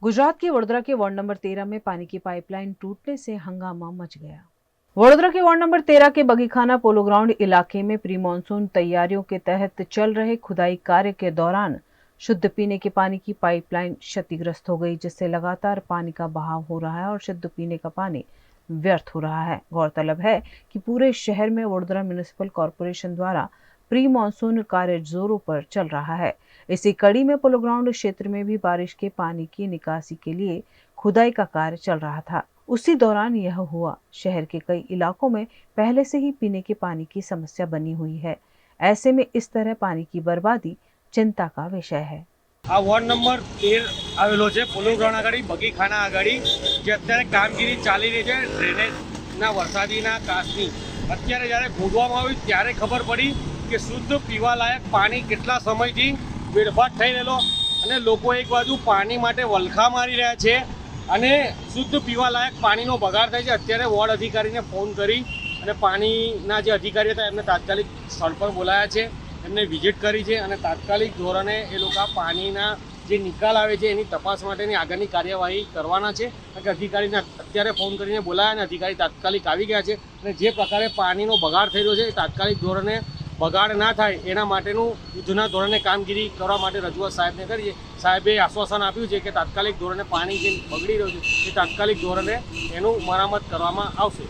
गुजरात के वडोदरा के ward number 13 में पानी की पाइपलाइन टूटने से हंगामा मच गया। वडोदरा के वार्ड नंबर 13 के बगीखाना पोलो ग्राउंड इलाके में प्री मानसून तैयारियों के तहत चल रहे खुदाई कार्य के दौरान शुद्ध पीने के पानी की पाइपलाइन क्षतिग्रस्त हो गई, जिससे लगातार पानी का बहाव हो रहा है और शुद्ध पीने का पानी व्यर्थ हो रहा है। गौरतलब है कि पूरे शहर में वडोदरा म्युनिसिपल कॉरपोरेशन द्वारा प्री मानसून कार्य जोरों पर चल रहा है। इसी कड़ी में पोलो ग्राउंड क्षेत्र में भी बारिश के पानी की निकासी के लिए खुदाई का कार्य चल रहा था। उसी दौरान यह हुआ। शहर के कई इलाकों में पहले से ही पीने के पानी की समस्या बनी हुई है। ऐसे में इस तरह पानी की बर्बादी चिंता का विषय है। आ वॉर्ड नंबर 13 आवेलो છે પોલો ગ્રાઉન્ડ આગળ બગીખાના આગળ જે અત્યારે કામગીરી ચાલી રહી છે ડ્રેનેજના વરસાદીના કાસની અત્યારે જ્યારે ખોદવામાં આવ્યું ત્યારે ખબર પડી કે શુદ્ધ પીવાલાયક પાણી કેટલા સમયથી વેડફાટ થઈ રહેલો અને લોકો એક બાજુ પાણી માટે વલખા મારી રહ્યા છે અને શુદ્ધ પીવાલાયક પાણીનો બગાડ થાય છે। અત્યારે વોર્ડ અધિકારીને ફોન કરી અને પાણીના જે અધિકારી હતા એમને તાત્કાલિક સ્થળ પર બોલાયા છે, એમને વિઝિટ કરી છે અને તાત્કાલિક ધોરણે એ લોકો પાણીના જે નિકાલ આવે છે એની તપાસ માટેની આગળની કાર્યવાહી કરવાના છે। કારણ કે અધિકારીને અત્યારે ફોન કરીને બોલાયા અને અધિકારી તાત્કાલિક આવી ગયા છે અને જે પ્રકારે પાણીનો બગાડ થઈ રહ્યો છે એ તાત્કાલિક ધોરણે બગાડ ના થાય એના માટેનું યુદ્ધના ધોરણે કામગીરી કરવા માટે રજૂઆત સાહેબને કરીએ। સાહેબે આશ્વાસન આપ્યું છે કે તાત્કાલિક ધોરણે પાણી જે બગડી રહ્યું છે એ તાત્કાલિક ધોરણે એનું મરામત કરવામાં આવશે।